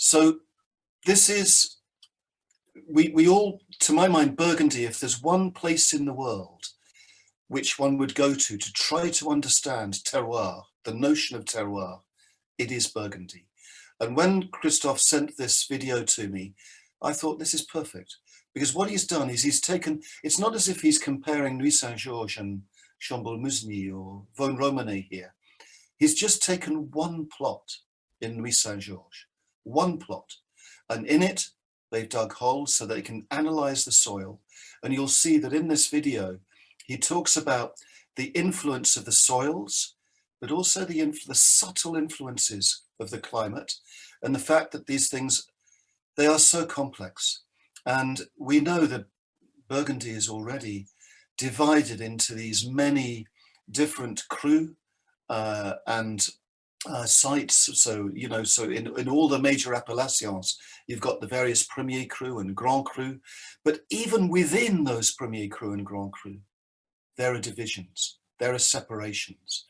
So this is, we all, to my mind, Burgundy, if there's one place in the world which one would go to try to understand terroir, the notion of terroir, it is Burgundy. And when Christophe sent this video to me, I thought this is perfect, because what he's done is he's taken, it's not as if he's comparing Nuit Saint-Georges and Chambolle-Musigny or Vosne-Romanée here. He's just taken one plot in Nuit Saint-Georges, one plot, and in it they've dug holes so they can analyze the soil. And you'll see that in this video he talks about the influence of the soils, but also the subtle influences of the climate, and the fact that these things, they are so complex. And we know that Burgundy is already divided into these many different crus and sites. So, you know, so in all the major appellations, you've got the various Premier Cru and Grand Cru, but even within those Premier Cru and Grand Cru, there are divisions, there are separations.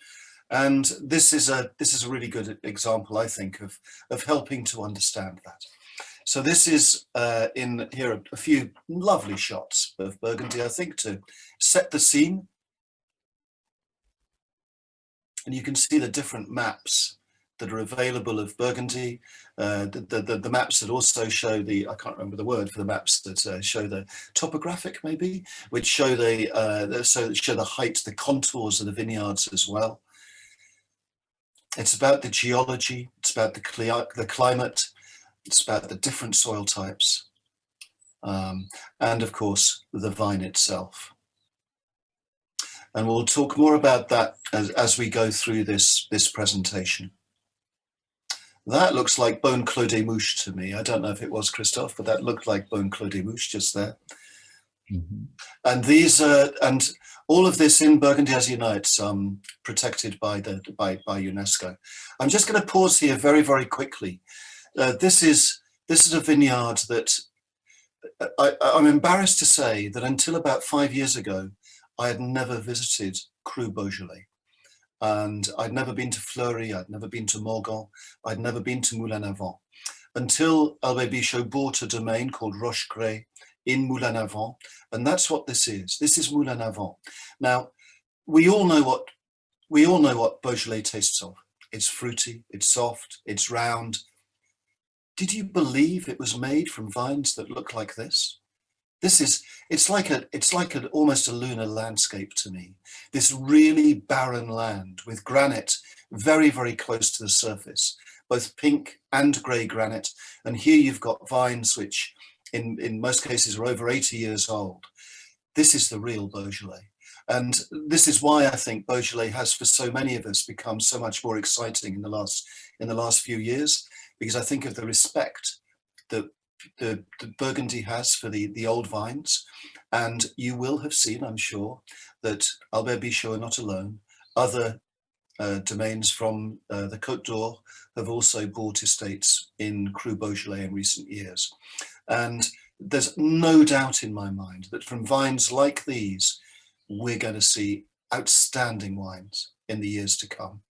And this is a really good example, I think, of helping to understand that. So this is in here a few lovely shots of Burgundy, I think, to set the scene. And you can see the different maps that are available of Burgundy, the maps that also show the, I can't remember the word for the maps that show the topographic, maybe, which show show the height, the contours of the vineyards as well. It's about the geology, it's about the climate, it's about the different soil types, and of course the vine itself. And we'll talk more about that as we go through this presentation. That looks like Bone Clos des Mouches to me. I don't know if it was Christophe, but that looked like Bone Clos des Mouches just there. Mm-hmm. And these and all of this in Burgundy, as you know, it's protected by UNESCO. I'm just going to pause here very, very quickly. This is a vineyard that I'm embarrassed to say that until about 5 years ago, I had never visited Cru Beaujolais. And I'd never been to Fleury, I'd never been to Morgon, I'd never been to Moulin-Avant, until Albert Bichot bought a domain called Rochecray in Moulin-Avant, and that's what this is. This is Moulin-Avant. Now, we all know what Beaujolais tastes of. It's fruity, it's soft, it's round. Did you believe it was made from vines that look like this? It's like almost a lunar landscape to me. This really barren land with granite very, very close to the surface, both pink and grey granite. And here you've got vines which in most cases are over 80 years old. This is the real Beaujolais. And this is why I think Beaujolais has, for so many of us, become so much more exciting in the last few years, because I think of the respect that the Burgundy has for the old vines. And you will have seen, I'm sure, that Albert Bichot are not alone. Other domains from the Côte d'Or have also bought estates in Cru Beaujolais in recent years. And there's no doubt in my mind that from vines like these, we're going to see outstanding wines in the years to come,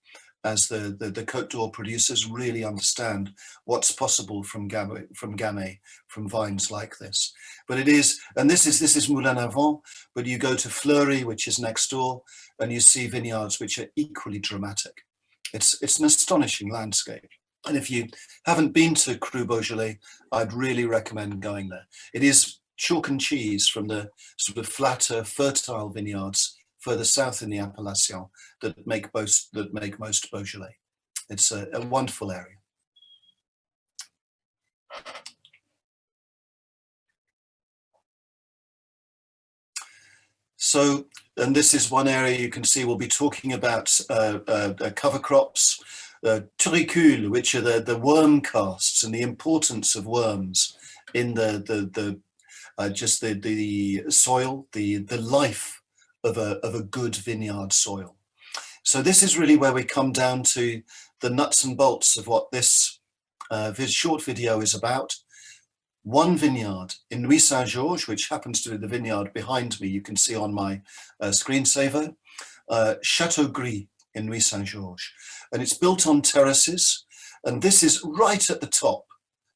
as the Côte d'Or producers really understand what's possible from Gamay, from vines like this. But it is, and this is Moulin-Avant, but you go to Fleury, which is next door, and you see vineyards which are equally dramatic. It's an astonishing landscape. And if you haven't been to Cru Beaujolais, I'd really recommend going there. It is chalk and cheese from the sort of flatter, fertile vineyards further south in the Appellation that make most Beaujolais. It's a wonderful area. So, and this is one area you can see we'll be talking about cover crops, turricules, which are the worm casts, and the importance of worms in the soil, the life of a good vineyard soil. So this is really where we come down to the nuts and bolts of what this short video is about. One vineyard in Nuit Saint-Georges, which happens to be the vineyard behind me, you can see on my screensaver, Chateau Gris in Nuit Saint-Georges. And it's built on terraces, and this is right at the top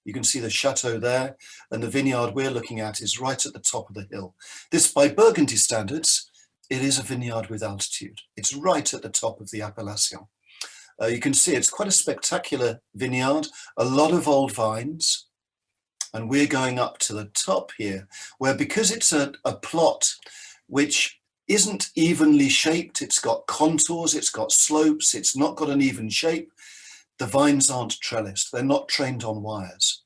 You can see the chateau there, and the vineyard we're looking at is right at the top of the hill. This, by Burgundy standards, it is a vineyard with altitude. It's right at the top of the appellation. You can see it's quite a spectacular vineyard, a lot of old vines, and we're going up to the top here, where because it's a plot which isn't evenly shaped, it's got contours, it's got slopes, it's not got an even shape, the vines aren't trellised, they're not trained on wires.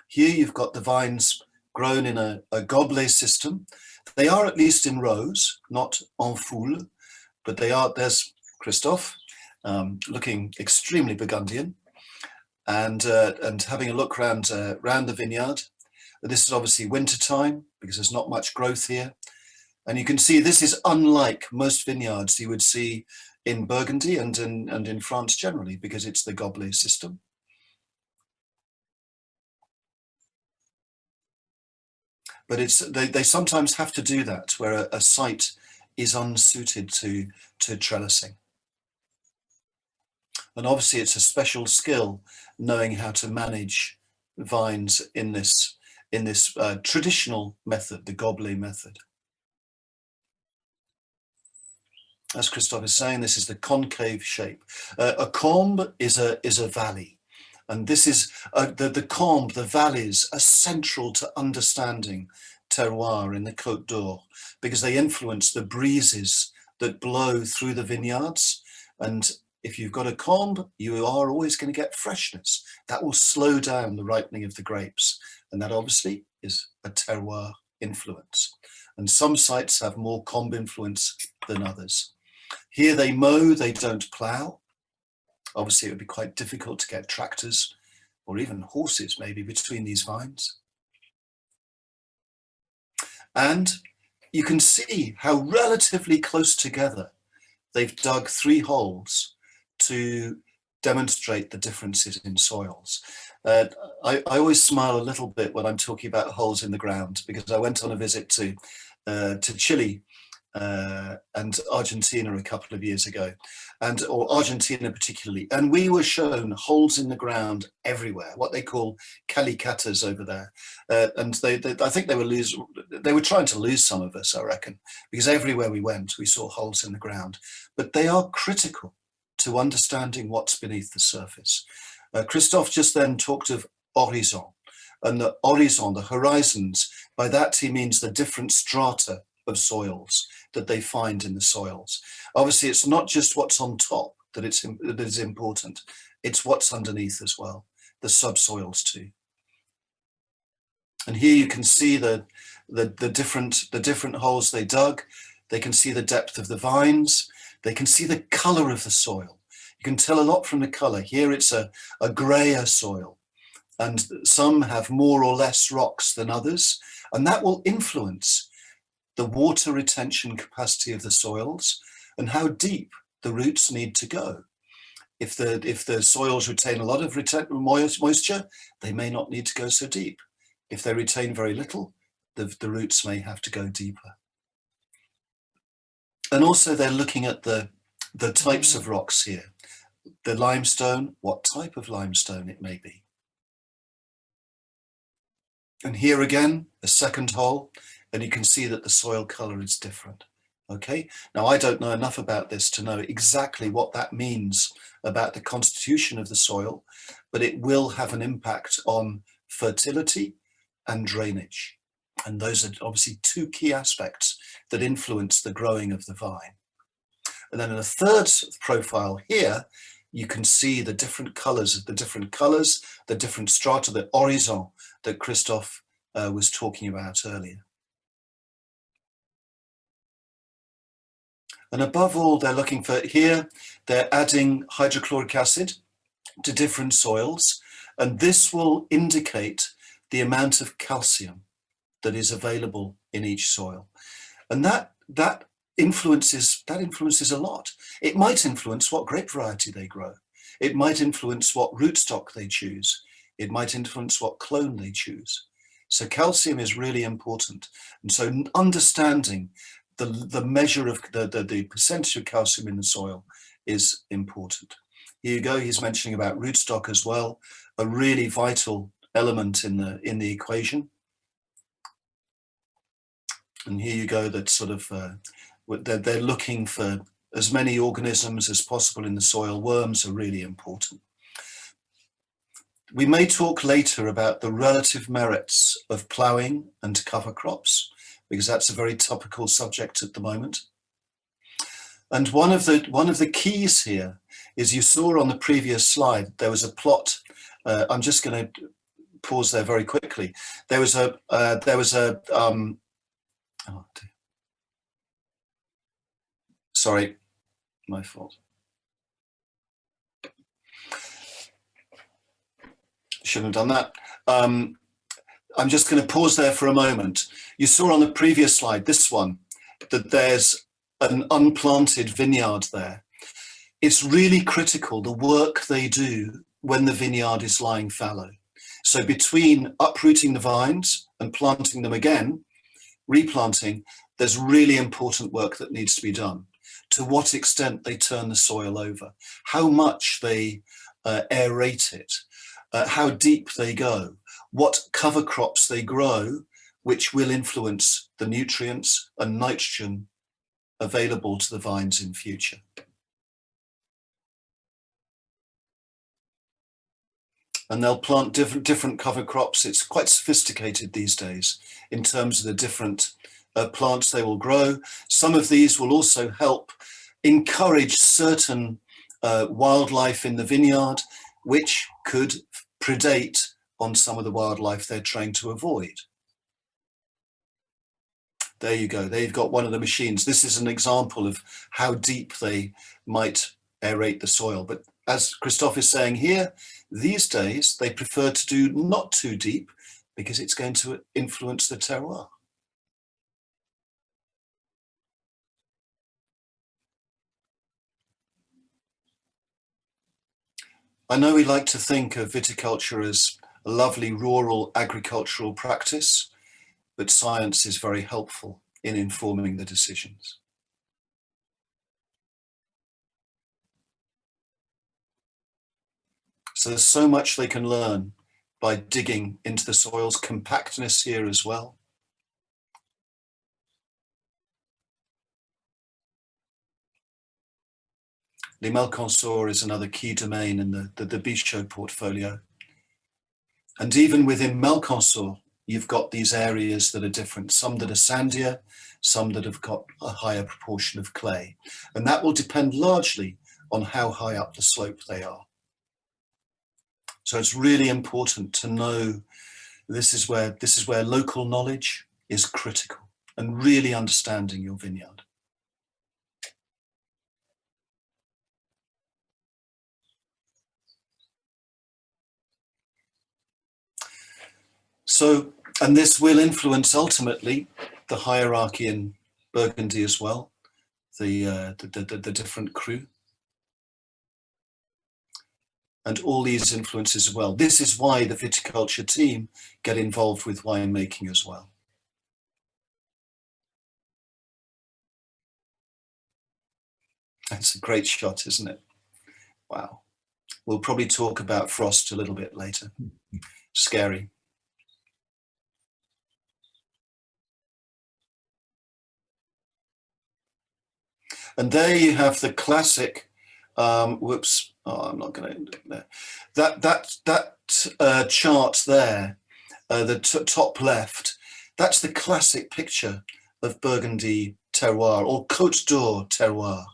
Here you've got the vines grown in a gobelet system. They are at least in rows, not en foule, but they are. There's Christophe, looking extremely Burgundian, and having a look around the vineyard. This is obviously winter time because there's not much growth here. And you can see this is unlike most vineyards you would see in Burgundy and in France generally, because it's the gobelet system. But they sometimes have to do that where a site is unsuited to trellising. And obviously it's a special skill knowing how to manage vines in this traditional method, the gobelet method. As Christophe is saying, this is the concave shape. A combe is a valley, and this is the combe, the valleys are central to understanding terroir in the Côte d'Or, because they influence the breezes that blow through the vineyards. And if you've got a combe, you are always going to get freshness. That will slow down the ripening of the grapes, and that obviously is a terroir influence. And some sites have more combe influence than others. Here they mow, they don't plough. Obviously it would be quite difficult to get tractors or even horses maybe between these vines. And you can see how relatively close together they've dug 3 holes to demonstrate the differences in soils. I always smile a little bit when I'm talking about holes in the ground, because I went on a visit to Chile and Argentina a couple of years ago, or Argentina particularly, and we were shown holes in the ground everywhere, what they call calicatas over there, and I think they were trying to lose some of us, I reckon, because everywhere we went we saw holes in the ground. But they are critical to understanding what's beneath the surface. Christophe just then talked of horizon, and the horizon, the horizons, by that he means the different strata of soils that they find in the soils. Obviously, it's not just what's on top that is important, it's what's underneath as well, the subsoils too. And here you can see the different holes they dug. They can see the depth of the vines. They can see the color of the soil. You can tell a lot from the color. Here it's a grayer soil, and some have more or less rocks than others, and that will influence the water retention capacity of the soils and how deep the roots need to go. If the soils retain a lot of moisture, they may not need to go so deep. If they retain very little, the roots may have to go deeper. And also they're looking at the types of rocks here. The limestone, what type of limestone it may be. And here again, a second hole, and you can see that the soil color is different. Okay, now I don't know enough about this to know exactly what that means about the constitution of the soil, but it will have an impact on fertility and drainage. And those are obviously 2 key aspects that influence the growing of the vine. And then in a third profile here, you can see the different colors, the different strata, the horizon that Christophe was talking about earlier. And above all, they're looking for here, they're adding hydrochloric acid to different soils, and this will indicate the amount of calcium that is available in each soil. And that influences a lot. It might influence what grape variety they grow. It might influence what rootstock they choose. It might influence what clone they choose. So calcium is really important. And so understanding the measure of the percentage of calcium in the soil is important. Here you go, he's mentioning about rootstock as well, a really vital element in the equation. And here you go, that sort of, they're looking for as many organisms as possible in the soil. Worms are really important. We may talk later about the relative merits of ploughing and cover crops, because that's a very topical subject at the moment. And one of the keys here is, you saw on the previous slide, there was a plot. I'm just going to pause there very quickly. There was a oh, sorry, my fault. Shouldn't have done that. I'm just going to pause there for a moment. You saw on the previous slide, this one, that there's an unplanted vineyard there. It's really critical, the work they do when the vineyard is lying fallow. So between uprooting the vines and planting them again, replanting, there's really important work that needs to be done. To what extent they turn the soil over, how much they aerate it, how deep they go, what cover crops they grow, which will influence the nutrients and nitrogen available to the vines in future. And they'll plant different cover crops. It's quite sophisticated these days in terms of the different plants they will grow. Some of these will also help encourage certain wildlife in the vineyard, which could predate on some of the wildlife they're trying to avoid. There you go. They've got one of the machines. This is an example of how deep they might aerate the soil. But as Christophe is saying here, these days they prefer to do not too deep, because it's going to influence the terroir. I know we like to think of viticulture as a lovely rural agricultural practice, but science is very helpful in informing the decisions. So there's so much they can learn by digging into the soils, compactness here as well. Les Malconsors is another key domain in the Bichot portfolio. And even within Malconsor, you've got these areas that are different, some that are sandier, some that have got a higher proportion of clay. And that will depend largely on how high up the slope they are. So it's really important to know this is where local knowledge is critical, and really understanding your vineyard. So, and this will influence ultimately the hierarchy in Burgundy as well, the different cru. And all these influences as well. This is why the viticulture team get involved with winemaking as well. That's a great shot, isn't it? Wow. We'll probably talk about frost a little bit later. Scary. And there you have the classic, whoops, oh, I'm not going to end it there. That chart there, the top left, that's the classic picture of Burgundy terroir, or Côte d'Or terroir,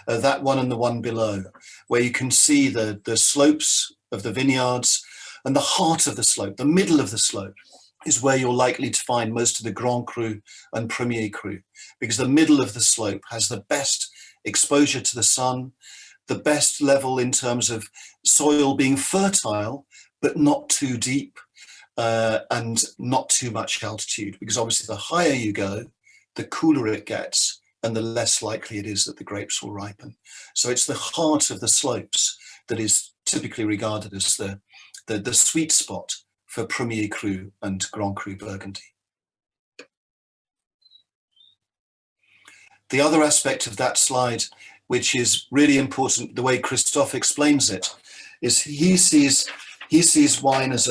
that one and the one below, where you can see the slopes of the vineyards, and the heart of the slope, the middle of the slope, is where you're likely to find most of the Grand Cru and Premier Cru, because the middle of the slope has the best exposure to the sun, the best level in terms of soil being fertile, but not too deep and not too much altitude, because obviously the higher you go, the cooler it gets and the less likely it is that the grapes will ripen. So it's the heart of the slopes that is typically regarded as the sweet spot for Premier Cru and Grand Cru Burgundy. The other aspect of that slide, which is really important, the way Christophe explains it, is he sees wine as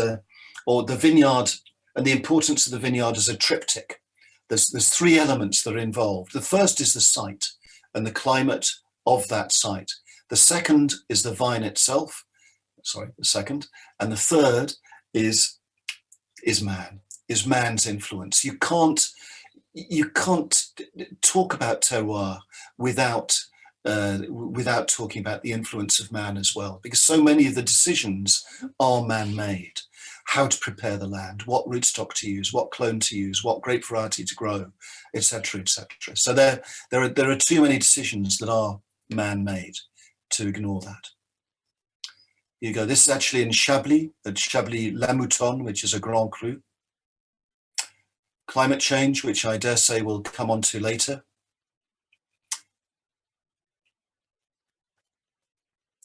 or the vineyard, and the importance of the vineyard as a triptych. There's three elements that are involved. The first is the site and the climate of that site. The second is the vine itself. Sorry, the second. And the third is man's influence. You can't talk about terroir without talking about the influence of man as well, because so many of the decisions are man-made. How to prepare the land, what rootstock to use, what clone to use, what grape variety to grow, etc., etc. So there are too many decisions that are man-made to ignore that. Here you go. This is actually in Chablis, at Chablis-la-Moutonne, which is a Grand Cru. Climate change, which I dare say we'll come on to later.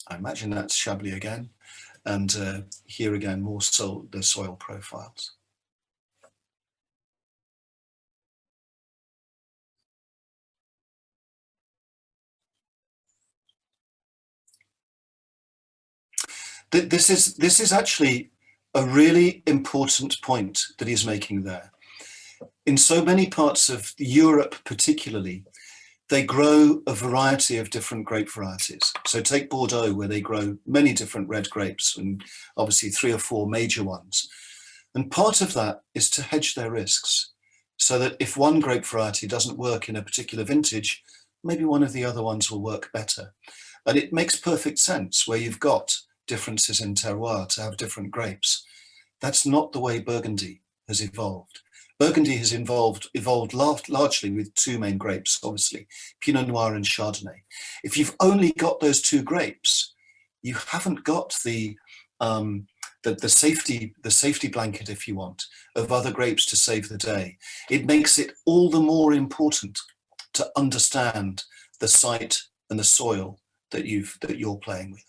I imagine that's Chablis again. And here again, more the soil profiles. This is actually a really important point that he's making there. In so many parts of Europe particularly, they grow a variety of different grape varieties. So take Bordeaux, where they grow many different red grapes, and obviously 3 or 4 major ones. And part of that is to hedge their risks, so that if one grape variety doesn't work in a particular vintage, maybe one of the other ones will work better. And it makes perfect sense where you've got differences in terroir to have different grapes. That's not the way Burgundy has evolved. Burgundy has evolved largely with 2 main grapes, obviously, Pinot Noir and Chardonnay. If you've only got those 2 grapes, you haven't got the safety blanket, if you want, of other grapes to save the day. It makes it all the more important to understand the site and the soil that you're playing with.